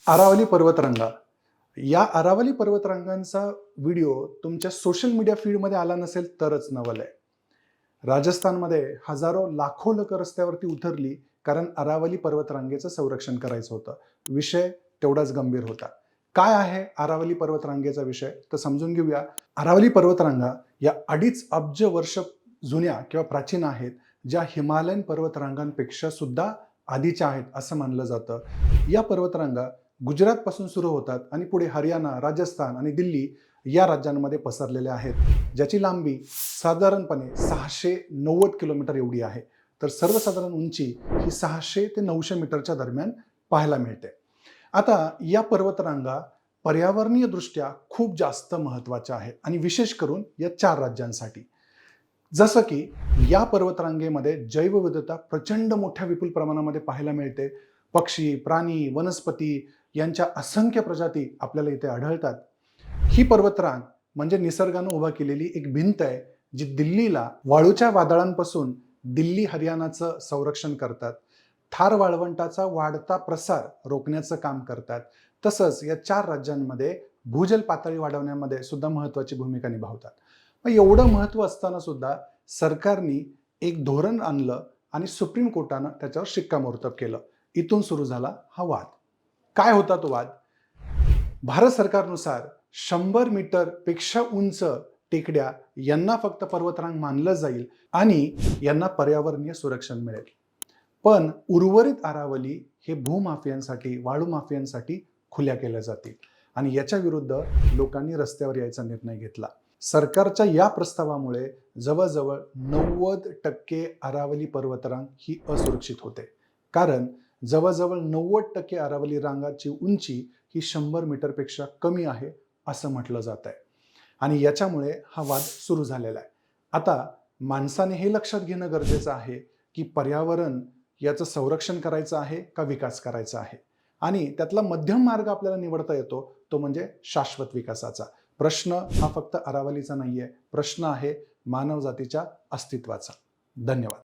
अरावली पर्वतरांगा. या अरावली पर्वतरांगांचा व्हिडिओ तुमच्या social media फीडमध्ये आला नसेल तरच नवल आहे. राजस्थानमध्ये हजारो लाखो लोक रस्त्यावरती उतरली कारण अरावली पर्वतरांगेचं संरक्षण करायचं होतं. विषय तेवढाच गंभीर होता. काय आहे अरावली पर्वतरांगेचा विषय तर समजून घेऊया. अरावली पर्वतरांगा या 2.5 अब्ज वर्ष जुन्या किंवा प्राचीन आहेत, ज्या हिमालयन पर्वतरांगांपेक्षा सुद्धा आधीच्या आहेत असं मानलं जातं. या पर्वतरांगा गुजरातपासून सुरू होतात आणि पुढे हरियाणा, राजस्थान आणि दिल्ली या राज्यांमध्ये पसरलेल्या आहेत, ज्याची लांबी साधारणपणे 690 किलोमीटर एवढी आहे. तर सर्वसाधारण उंची ही 600 ते 900 मीटरच्या दरम्यान पाहायला मिळते. आता या पर्वतरांगा पर्यावरणीय दृष्ट्या खूप जास्त महत्त्वाच्या आहेत आणि विशेष करून या 4 राज्यांसाठी. जसं की या पर्वतरांगेमध्ये जैवविविधता प्रचंड मोठ्या विपुल प्रमाणामध्ये पाहायला मिळते. पक्षी, प्राणी, वनस्पती यांच्या असंख्य प्रजाती आपल्याला इथे आढळतात. ही पर्वतरांग म्हणजे निसर्गानं उभा केलेली एक भिंत आहे, जी दिल्लीला वाळूच्या वादळांपासून दिल्ली हरियाणाचं संरक्षण करतात. थार वाळवंटाचा वाढता प्रसार रोखण्याचं काम करतात. तसंच या 4 राज्यांमध्ये भूजल पातळी वाढवण्यामध्ये सुद्धा महत्त्वाची भूमिका निभावतात. मग एवढं महत्त्व असताना सुद्धा सरकारने एक धोरण आणलं आणि सुप्रीम कोर्टानं त्याच्यावर शिक्कामोर्तब केलं. इथून सुरू झाला हा वाद. काय होता तो वाद? भारत सरकारनुसार 100 मीटर पेक्षा उंच टेकड्या यांना फक्त पर्वतरांग मानलं जाईल आणि यांना पर्यावरणीय संरक्षण मिळेल. पण उर्वरित अरावली हे भूमाफियांसाठी, वाळू माफियांसाठी खुल्या केल्या जातील आणि याच्या विरुद्ध लोकांनी रस्त्यावर यायचा निर्णय घेतला. सरकारच्या या प्रस्तावामुळे जवळजवळ 90% अरावली पर्वतरांग ही असुरक्षित होते. कारण जवळजवळ 90% अरावली रांगाची उंची ही 100 मीटरपेक्षा कमी आहे असं म्हटलं जात आहे आणि याच्यामुळे हा वाद सुरू झालेला आहे. आता माणसाने हे लक्षात घेणं गरजेचं आहे की पर्यावरण याचं संरक्षण करायचं आहे का विकास करायचा आहे, आणि त्यातला मध्यम मार्ग आपल्याला निवडता येतो, तो म्हणजे शाश्वत विकासाचा. प्रश्न हा फक्त अरावलीचा नाहीये, प्रश्न आहे मानवजातीच्या अस्तित्वाचा. धन्यवाद.